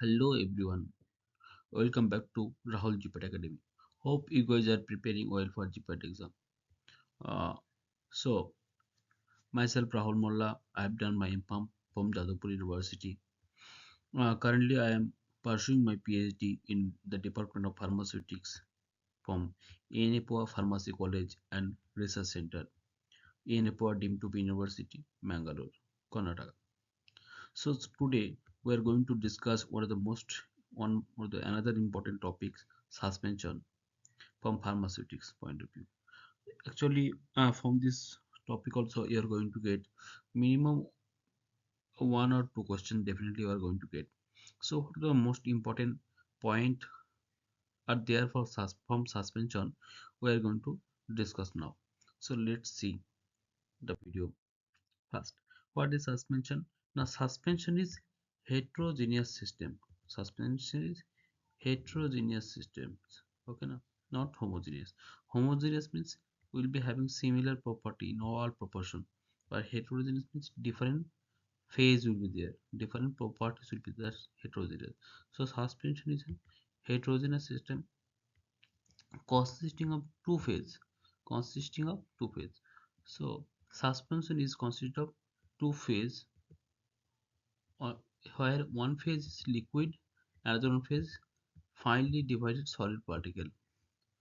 Hello everyone, welcome back to Rahul GPAT Academy. Hope you guys are preparing well for GPAT exam. Uh, so, myself Rahul Molla, I have done my MPharm from Jadavpur University. Currently, I am pursuing my PhD in the Department of Pharmaceutics from ENEPOA Pharmacy College and Research Center, ENEPOA deemed to be University, Mangalore, Karnataka. So today we are going to discuss one of the another important topics, suspension from pharmaceutics point of view. Actually, from this topic also you are going to get minimum one or two questions definitely you are going to get. So what are the most important point are there for from suspension we are going to discuss now. So let's see the video first. What is suspension? Now suspension is heterogeneous system. Suspension is heterogeneous systems. Okay, now not homogeneous. Homogeneous means we'll be having similar property in all proportion, but heterogeneous means different phase will be there, different properties will be there. Heterogeneous. So suspension is a heterogeneous system consisting of two phase. Consisting of two phase. So suspension is consist of two phase, or where one phase is liquid, another one phase finely divided solid particle.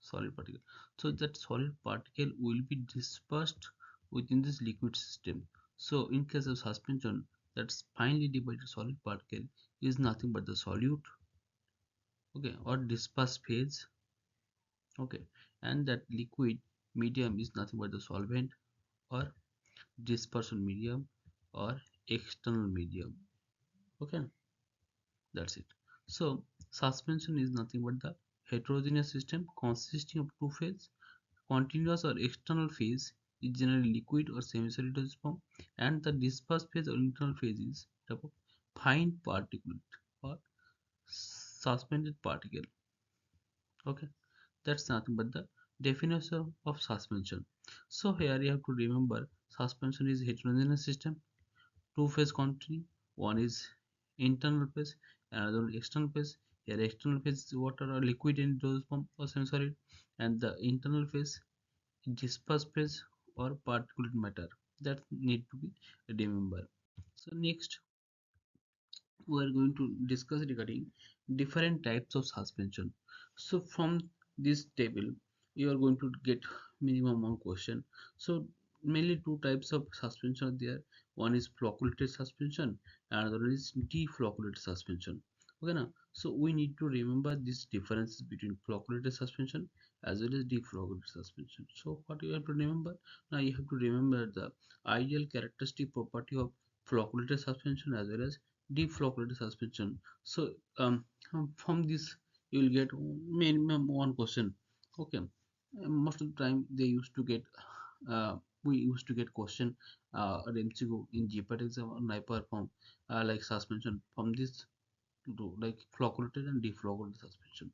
So that solid particle will be dispersed within this liquid system. So in case of suspension, that finely divided solid particle is nothing but the solute, okay, or dispersed phase, okay, and that liquid medium is nothing but the solvent or dispersion medium or external medium, okay. That's it. So suspension is nothing but the heterogeneous system consisting of two phase. Continuous or external phase is generally liquid or semi-solid form, and the dispersed phase or internal phase is type of fine particulate or suspended particle. Okay, that's nothing but the definition of suspension. So here you have to remember suspension is heterogeneous system, two phase continue, one is internal phase, another one external phase. Here external phase is water or liquid in dose form or semi-solid, and the internal phase dispersed phase or particulate matter that need to be remembered. So next we are going to discuss regarding different types of suspension. So from this table you are going to get minimum one question. So mainly two types of suspension are there. One is flocculated suspension, another is deflocculated suspension. Okay now, so we need to remember these differences between flocculated suspension as well as deflocculated suspension. So what you have to remember? Now you have to remember the ideal characteristic property of flocculated suspension as well as deflocculated suspension. So from this you will get minimum one question. Okay. Most of the time they used to get uh, we used to get question at MCQ in GPAT exam or NIPER form, like suspension from this to like flocculated and deflocculated suspension.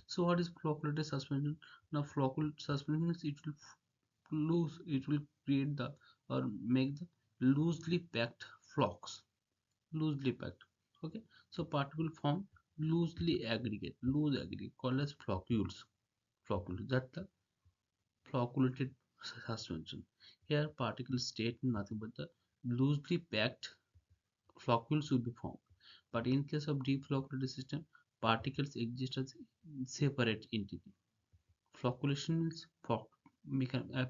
So what is flocculated suspension? Now flocculated suspension means it will create the or make the loosely packed flocks, loosely packed, okay. So particle form loose aggregate called as floccules, that the flocculated suspension. Here particles state nothing but the loosely packed floccules will be formed, but in case of deflocculated system particles exist as separate entity. Flocculation means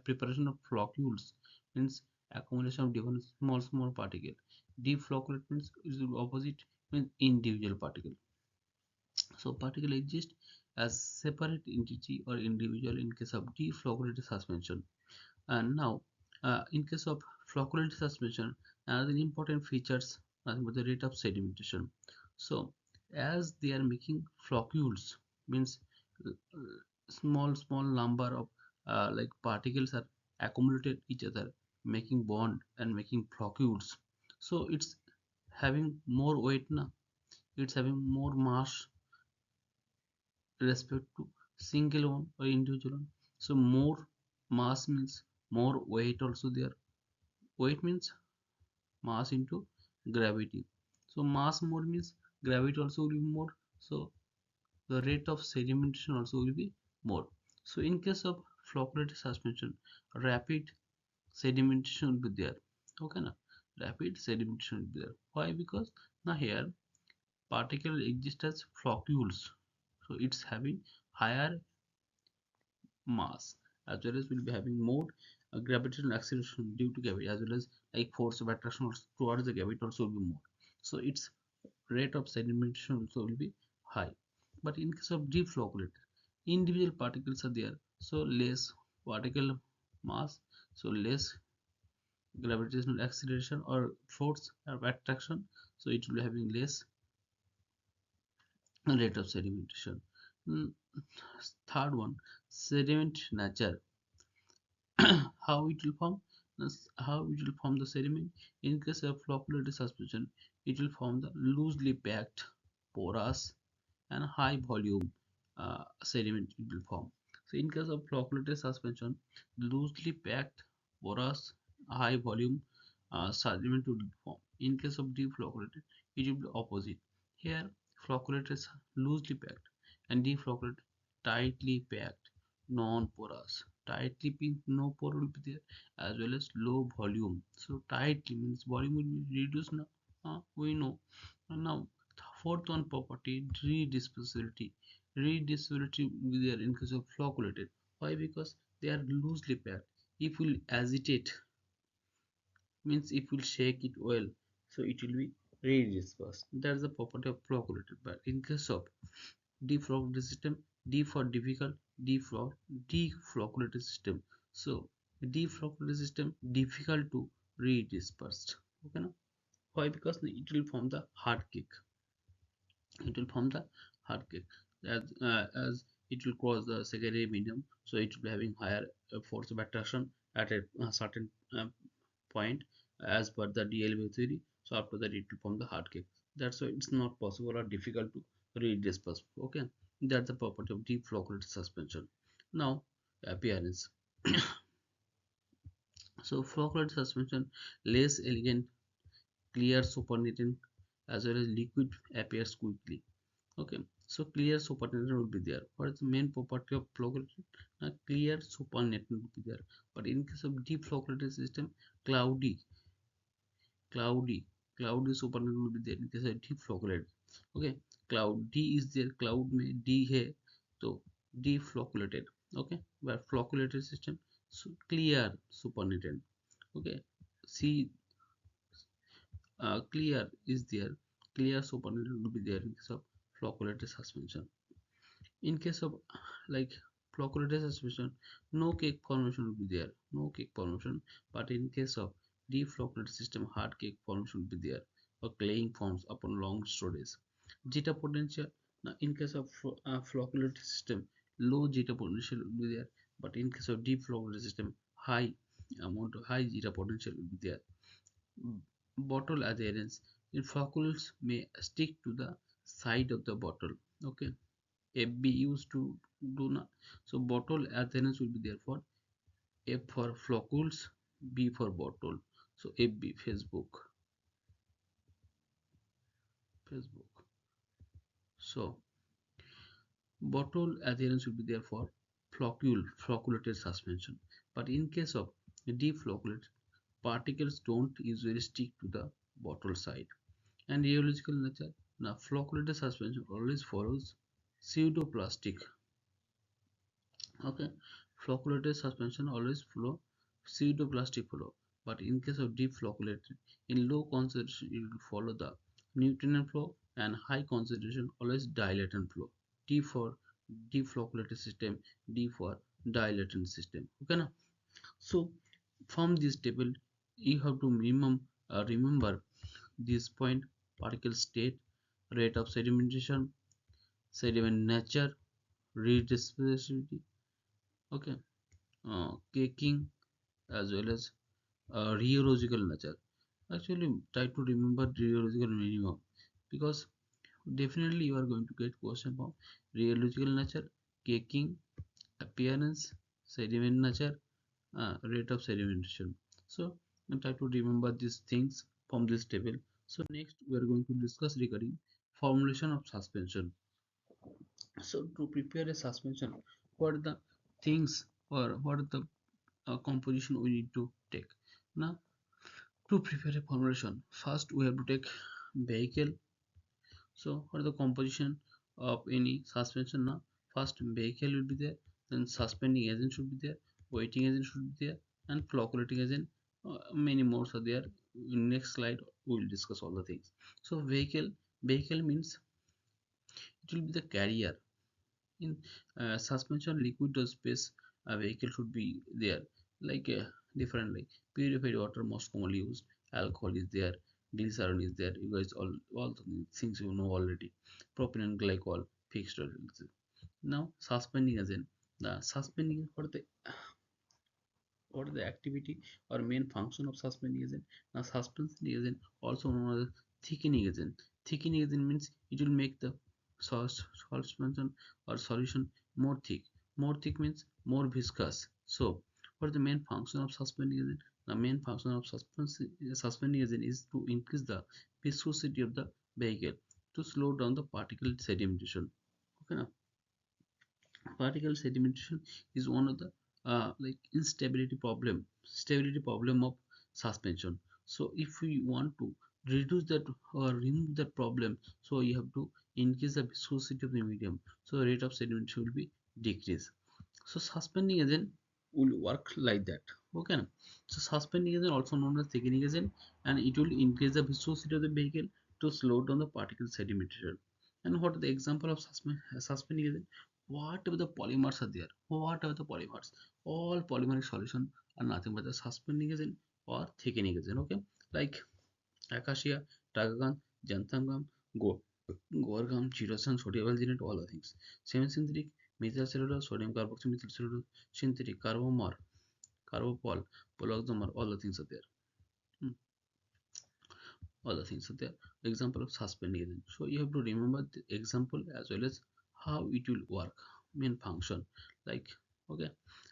preparation of floccules, means accumulation of different small particle. Deflocculate means is the opposite, means individual particle. So particle exist as separate entity or individual in case of deflocculated suspension. And now in case of flocculated suspension, another important features with the rate of sedimentation. So as they are making floccules, means uh, small number of like particles are accumulated each other, making bond and making floccules. So it's having more weight now, it's having more mass respect to single one or individual one. So more mass means more weight also there. Weight means mass into gravity. So mass more means gravity also will be more, so the rate of sedimentation also will be more. So in case of flocculated suspension, rapid sedimentation will be there. Okay, na? Rapid sedimentation will be there. Why? Because now here particle exist as floccules, so it's having higher mass, as well as will be having more gravitational acceleration due to gravity, as well as like force of attraction towards the gravity also will be more. So its rate of sedimentation also will be high. But in case of deep flocculated, individual particles are there, so less particle mass, so less gravitational acceleration or force of attraction, so it will be having less rate of sedimentation. Mm, Third one, sediment nature. How it will form? How it will form the sediment? In case of flocculated suspension, it will form the loosely packed, porous, and high volume sediment it will form. So in case of flocculated suspension, loosely packed, porous, high volume sediment will form. In case of deep flocculated, it will be opposite. Here, flocculated is loosely packed, and deep flocculated tightly packed, non-porous. Tightly packed, no pore will be there, as well as low volume. So tightly means volume will be reduced now. We know. And now fourth one property, redispersibility. Redispersibility will be there in case of flocculated. Why? Because they are loosely packed. If we agitate, means if we shake it well, so it will be redispersed. That's the property of flocculated. But in case of deflocculated system, D for difficult, deflocculated system. So deflocculated system difficult to redispersed. Okay, now why? Because it will form the hard cake. It will form the hard cake as it will cross the secondary medium, so it will be having higher force of attraction at a certain point as per the DLV theory. So after that it will form the hard cake. That's why it's not possible or difficult to read this perspective. Okay, that's the property of deep flocculated suspension. Now appearance. So flocculated suspension, less elegant, clear supernatant, as well as liquid appears quickly. Okay, so clear supernatant will be there. What is the main property of flocculated? Clear supernatant will be there. But in case of deep flocculated system, cloudy, cloudy, cloudy supernatant will be there in case of deep flocculated. Okay, cloud D is there, cloud में D है, तो deep flocculated. Okay, but flocculated system, so clear supernatant. Okay, C clear is there, clear supernatant will be there in case of flocculated suspension. In case of like flocculated suspension, no cake formation will be there, no cake formation. But in case of deep flocculated system, hard cake formation will be there, or claying forms upon long storage. Zeta potential, now in case of flocculated system, low zeta potential will be there, but in case of deep flocculated system, high zeta potential will be there. Bottle adherence, in floccules may stick to the side of the bottle. Okay, FB used to do not. So bottle adherence will be there for F for floccules, B for bottle. So FB, Facebook. So bottle adherence will be there for flocculated suspension. But in case of deep flocculated, particles don't usually stick to the bottle side. And rheological nature, now flocculated suspension always follows pseudoplastic. Okay, flocculated suspension always follow pseudoplastic flow, but in case of deep flocculated, in low concentration it will follow the Newtonian flow, and high concentration always dilatant flow. D for deep flocculated system, D for dilatant system. Okay, now so from this table you have to remember this point: particle state, rate of sedimentation, sediment nature, redispersivity. Okay, caking, as well as rheological nature. Actually try to remember rheological minimum, because definitely you are going to get question from rheological nature, caking, appearance, sediment nature, rate of sedimentation. So try to remember these things from this table. So next we are going to discuss regarding formulation of suspension. So to prepare a suspension, what are the things or what are the composition we need to take? Now, to prepare a formulation, first we have to take vehicle. So for the composition of any suspension, now first vehicle will be there, then suspending agent should be there, weighting agent should be there, and flocculating agent. Many more are there. In next slide, we will discuss all the things. So vehicle means it will be the carrier. In suspension, liquid or space, a vehicle should be there. Like different, like purified water most commonly used, alcohol is there, glycerin is there. You guys all the things you know already. Propylene glycol, fixed oil. Now suspending agent. The suspending for the what is the activity or main function of suspending agent? Now suspension agent, also known as thickening agent. Thickening agent means it will make the suspension or solution more thick. More thick means more viscous. So what is the main function of suspending agent? The main function of suspending agent is to increase the viscosity of the vehicle to slow down the particle sedimentation. Okay, now particle sedimentation is one of the like stability problem of suspension. So if we want to reduce that or remove that problem, so you have to increase the viscosity of the medium, so the rate of sedimentation will be decreased. So suspending agent will work like that. Okay, na? So suspending agent also known as thickening agent, and it will increase the viscosity of the vehicle to slow down the particle sedimentation. And what are the example of suspending agent? Whatever the polymers are there, whatever the polymers, all polymeric solution are nothing but the suspending agent or thickening agent. Okay, like acacia, tagagam, xantham gum, Gorgam, Chitosan, sodium alginate, all the things. Semi-synthetic methyl cellulose, sodium carboxymethyl cellulose, synthetic carbomar, carbopol, poloxamer, all the things are there. Hmm, all the things are there. Example of suspending agent. So you have to remember the example as well as how it will work, main function. Like okay.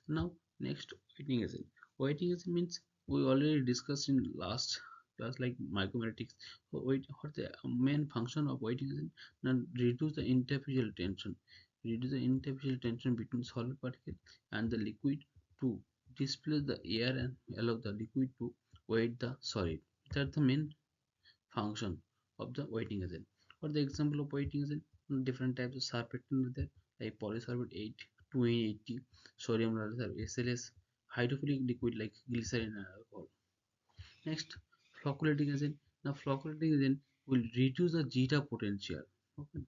Now next waiting agent. Waiting agent means we already discussed in last class like micromagnetics. So wait, what the main function of waiting agent? Now reduce the interfacial tension. Reduce the interfacial tension between solid particle and the liquid to displace the air and allow the liquid to weight the solid. That's the main function of the weighting agent. For the example of weighting agent, different types of surfactant are there, like polysorbate 8, 280, sodium lauryl SLS, hydrophilic liquid like glycerin and alcohol. Next, flocculating agent. Now, flocculating agent will reduce the zeta potential. Okay,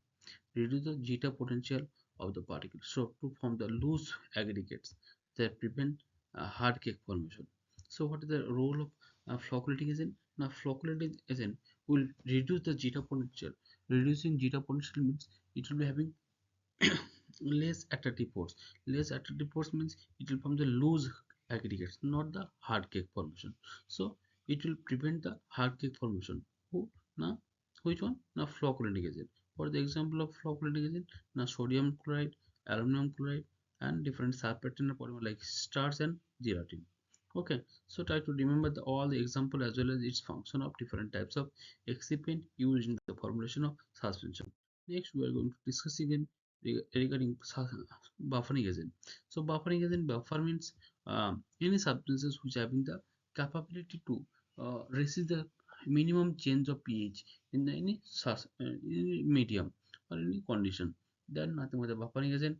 reduce the zeta potential of the particle. So, to form the loose aggregates that prevent hard cake formation. So, what is the role of flocculating agent? Now, flocculating agent will reduce the zeta potential. Reducing zeta potential means it will be having less attractive force. Less attractive force means it will form the loose aggregates, not the hard cake formation. So it will prevent the hard cake formation. Who now? Which one? Now flocculating agent. For the example of flocculating agent, now sodium chloride, aluminum chloride, and different surfactant polymer like starch and gelatin. Okay, so try to remember all the example as well as its function of different types of excipient used in the formulation of suspension. Next, we are going to discuss again regarding buffering agent. So buffering agent, buffer means any substances which having the capability to resist the minimum change of pH in the any medium or any condition. Then nothing but the buffering agent.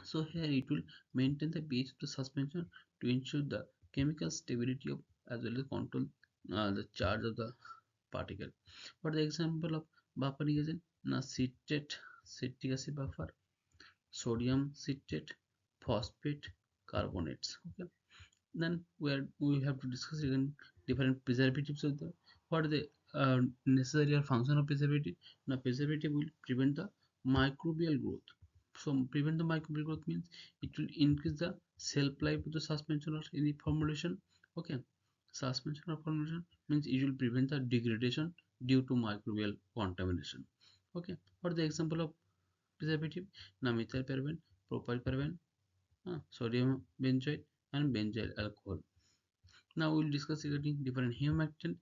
So here it will maintain the pH of the suspension to ensure the chemical stability of as well as control the charge of the particle. For the example of buffering agent, citrate, citric acid buffer, sodium citrate, phosphate, carbonates. Okay. Then we have to discuss again different preservatives of the what are the necessary or function of preservative. Now preservative will prevent the microbial growth. So prevent the microbial growth means it will increase the shelf life of the suspension or any formulation. Okay, suspension or formulation means it will prevent the degradation due to microbial contamination. Okay, for the example of preservative, now methyl paraben, propyl paraben, sodium benzoate, and benzyl alcohol. Now we will discuss regarding different humectant.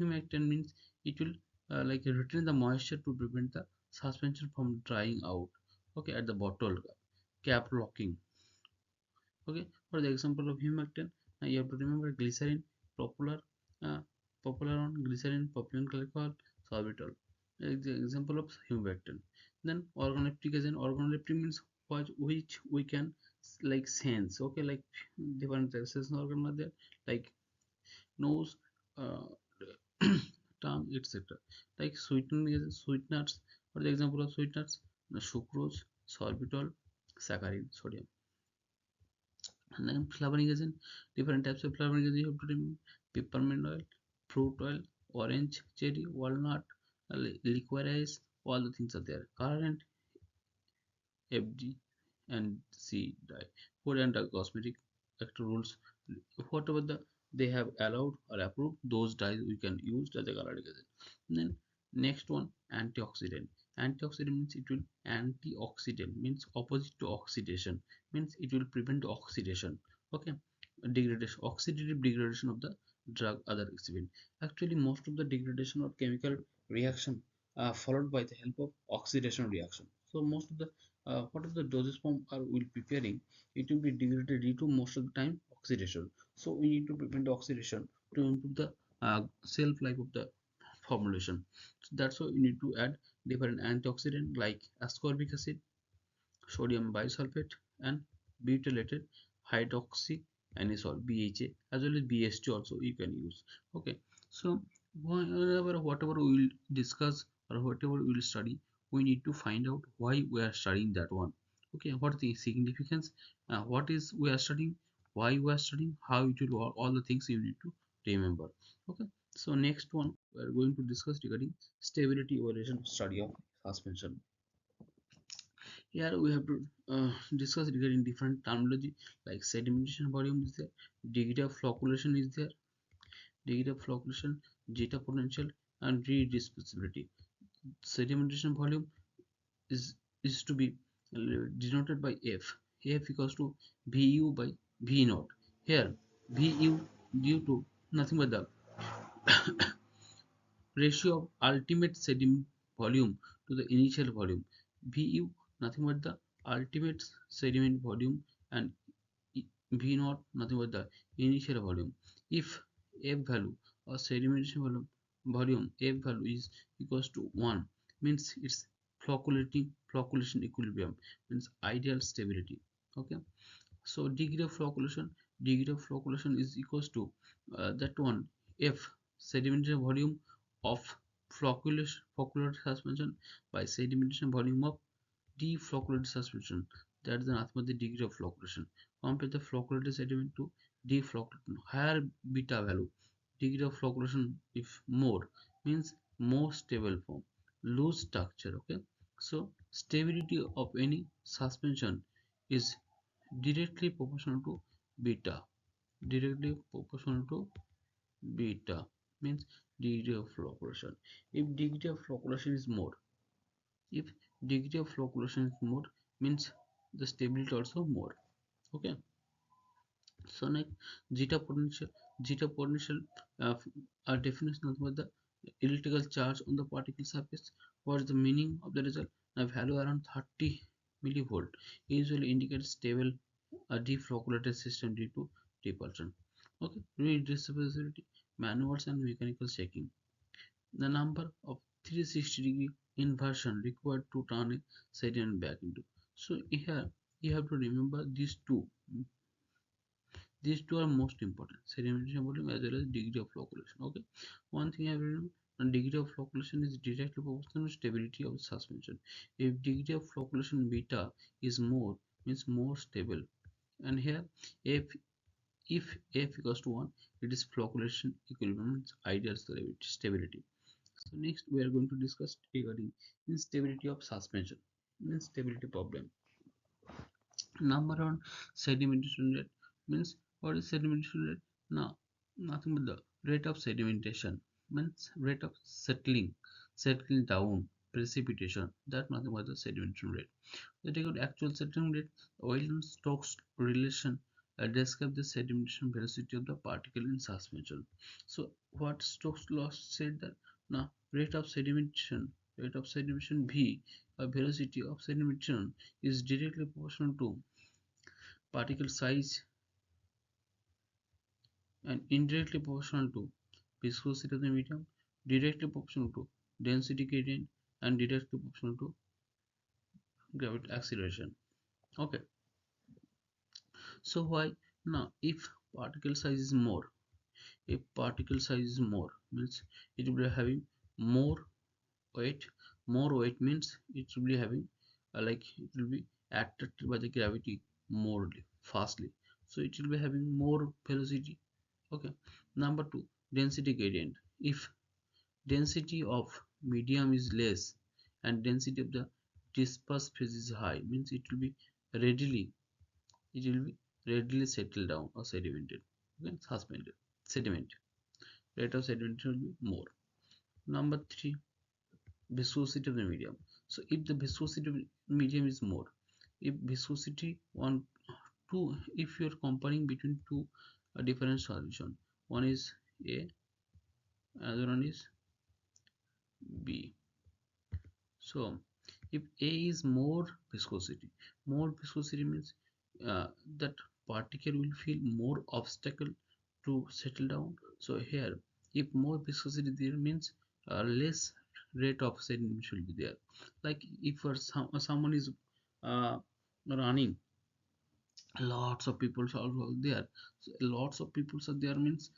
Humectant means it will like retain the moisture to prevent the suspension from drying out. Okay, at the bottle cap locking. Okay, for the example of humectant, you have to remember glycerin, popular, uh, popular on glycerin, propylene glycol, sorbitol. The example of humectant. Then organoleptic agent. Organoleptic means which we can like sense. Okay, like different sensations organ are there, like nose, uh, tongue, etc. Like sweetening sweeteners. For the example of sweeteners, sucrose, sorbitol, saccharin, sodium. And then flavoring agent, different types of flavoring agent you have to remember: peppermint oil, fruit oil, orange, cherry, walnut, licorice, all the things are there. Current, FG, and C dye. Food and cosmetic actor rules, whatever they have allowed or approved, those dyes we can use as a color agent. Then next one, antioxidant. Antioxidant means it will antioxidant means opposite to oxidation, means it will prevent oxidation. Okay, degradation, oxidative degradation of the drug other excipient. Actually, most of the degradation or chemical reaction followed by the help of oxidation reaction. So most of the what are the dosage form are we preparing, it will be degraded due to most of the time oxidation. So we need to prevent oxidation to improve the shelf life of the formulation. So that's why we need to add different antioxidant like ascorbic acid, sodium bisulfate, and butylated hydroxyanisole BHA, as well as BST also you can use. Okay, so whatever we will discuss or whatever we will study, we need to find out why we are studying that one. Okay, what is the significance, what is we are studying, why we are studying, how it will work, all the things you need to remember. Okay, so next one we are going to discuss regarding stability evaluation study of suspension. Here we have to discuss regarding different terminology like sedimentation volume is there, degree of flocculation is there, degree of flocculation, zeta potential, and redispersibility. Sedimentation volume is to be denoted by F. F equals to VU by V naught. Here VU due to nothing but the ratio of ultimate sediment volume to the initial volume. VU nothing but the ultimate sediment volume, and V naught nothing but the initial volume. If F value or sedimentation volume F value is equals to 1, means it's flocculation equilibrium, means ideal stability. Okay, so degree of flocculation is equals to that one F sedimentation volume of flocculation suspension by sedimentation volume of deflocculated suspension. That is the nothing but the degree of flocculation. Compare the flocculated sediment to deflocculated. Higher beta value, degree of flocculation if more, means more stable form, loose structure. Okay, so stability of any suspension is directly proportional to beta. Directly proportional to beta means degree of flocculation. If degree of flocculation is more, if degree of flocculation is more, means the stability also more. Okay, so next, zeta potential. Zeta potential uh, definition of the electrical charge on the particle surface. What is the meaning of the result? A value around 30 millivolt usually indicates stable deflocculated system due to repulsion. Okay, redispersibility, manuals and mechanical checking. The number of 360-degree inversion required to turn a sediment back into. So here you have to remember these two. These two are most important: sedimentation volume as well as degree of flocculation. Okay, one thing I have remember, degree of flocculation is directly proportional to stability of suspension. If degree of flocculation beta is more, means more stable, and here if F equals to 1, it is flocculation equilibrium, means ideal stability. So next we are going to discuss regarding instability of suspension, instability problem. Number on sedimentation rate, means what is sedimentation rate? Now nothing but the rate of sedimentation, means rate of settling down precipitation, that nothing but the sedimentation rate. The take out actual settling rate, oil and Stokes relation describe the sedimentation velocity of the particle in suspension. So what Stokes law said that now Rate of sedimentation, rate of sedimentation V, or velocity of sedimentation, is directly proportional to particle size and indirectly proportional to viscosity of the medium, directly proportional to density gradient, and directly proportional to gravity acceleration. Okay, so why now if particle size is more, if particle size is more means it will be having more weight. More weight means it will be having like it will be attracted by the gravity more fastly, so it will be having more velocity. Okay, number two, density gradient. If density of medium is less and density of the dispersed phase is high means readily it will be readily settled down or sedimented. Okay, suspended sediment, rate of sedimentation will be more. Number three, viscosity of the medium. So if the viscosity of the medium is more, if viscosity one two, if you are comparing between two different solution, one is A, another one is B. So if A is more viscosity means that particle will feel more obstacle to settle down. So here, if more viscosity there means less rate of sedimentation will be there. Like if for someone is uh, running, lots of people are also there. So lots of people are there means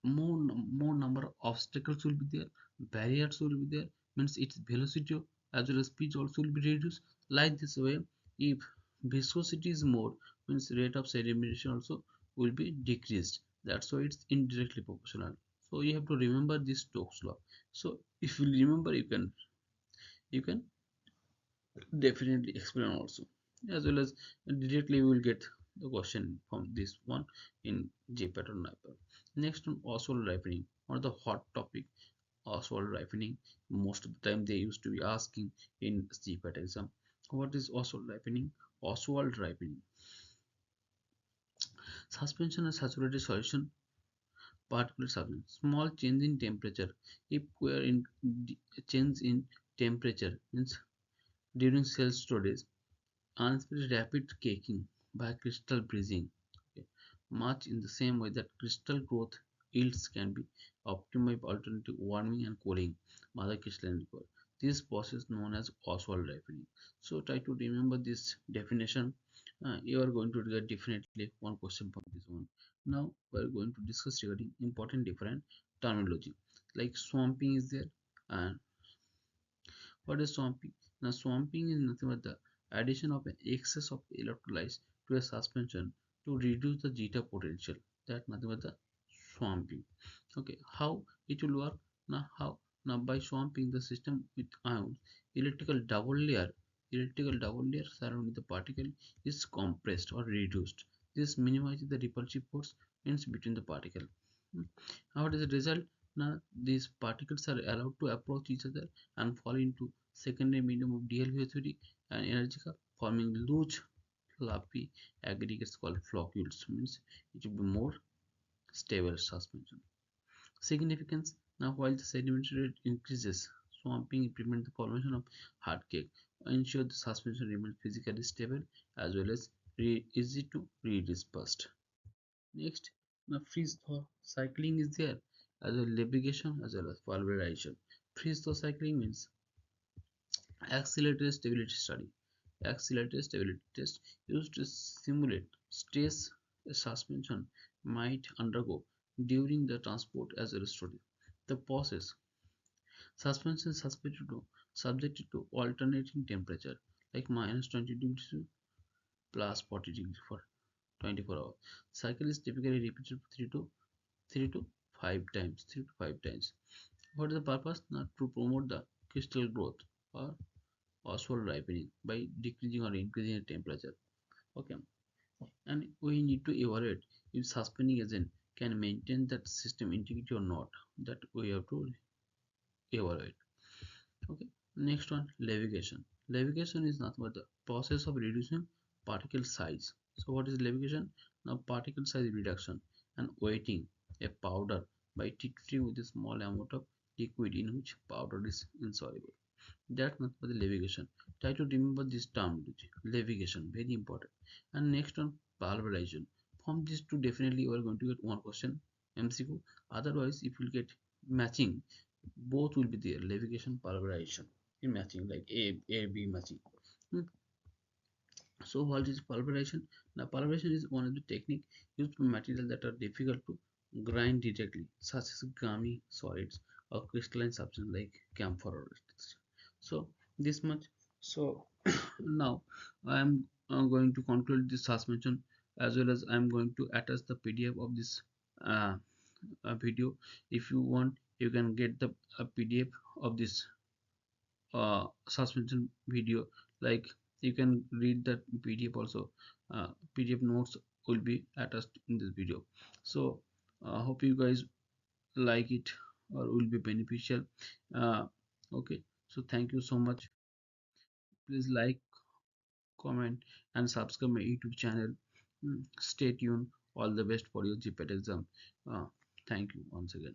more number of obstacles will be there, barriers will be there, means its velocity as well as speed also will be reduced. Like this way, if viscosity is more means rate of sedimentation also will be decreased. That's why it's indirectly proportional. So you have to remember this Stokes law. So if you remember, you can definitely explain also, as well as directly we will get the question from this one in GPAT or NIPER. Next on Oswald ripening, one of the hot topic. Oswald ripening, most of the time they used to be asking in GPAT exam. What is Oswald ripening? Oswald ripening, suspension of saturated solution, particular substance, small change in temperature. If we are in change in temperature means during cell storage, unspeed rapid caking by crystal breaching. Okay. Much in the same way that crystal growth yields can be optimized by alternative warming and cooling mother crystalline liquor. This process known as Oswald ripening. So try to remember this definition. You are going to get definitely one question from this one. Now we are going to discuss regarding important different terminology like swamping is there. And what is swamping? Now, swamping is nothing but the addition of an excess of electrolytes to a suspension to reduce the zeta potential. That nothing but the swamping. Okay, how it will work? Now, how? Now, by swamping the system with ions, electrical double layer surrounding the particle is compressed or reduced. This minimizes the repulsive force means between the particle. Hmm. Now, what is the result? Now, these particles are allowed to approach each other and fall into secondary medium of dl and energy forming loose fluffy aggregates called floccules, means it will be more stable suspension. Significance. Now while the sedimentary rate increases, swamping prevents the formation of hard cake, ensure the suspension remains physically stable as well as easy to redisperse. Next, now freeze thaw cycling is there as well as lubrication as well as pulverization. Freeze thaw cycling means accelerated stability study. Accelerated stability test used to simulate stress a suspension might undergo during the transport as well as storage. The process, suspension subjected to alternating temperature like minus 20 degrees to plus 40 degrees for 24 hours. Cycle is typically repeated 3 to 5 times. What is the purpose? Not to promote the crystal growth or Oswald ripening by decreasing or increasing the temperature. Okay, and we need to evaluate if suspending agent can maintain that system integrity or not. That we have to evaluate. Okay, next one, levitation. Levitation is nothing but the process of reducing particle size. So what is levitation? Now particle size reduction and weighting a powder by treating with a small amount of liquid in which powder is insoluble. That's not for the navigation. Try to remember this terminology. Navigation, very important. And next one, pulverization. From these two, definitely you are going to get one question MCQ. Otherwise, if you get matching, both will be there. Navigation, pulverization in matching, like A B matching. Hmm. So what is pulverization? Now pulverization is one of the technique used for materials that are difficult to grind directly, such as gummy solids or crystalline substance like camphor or electricity. So this much. So now I am going to conclude this suspension, as well as I am going to attach the PDF of this uh, video. If you want, you can get the PDF of this suspension video, like you can read that PDF also. PDF notes will be attached in this video. So hope you guys like it or will be beneficial. uh, okay, so thank you so much. Please like, comment and subscribe my YouTube channel. Stay tuned. All the best for your GPAT exam. uh, Thank you once again.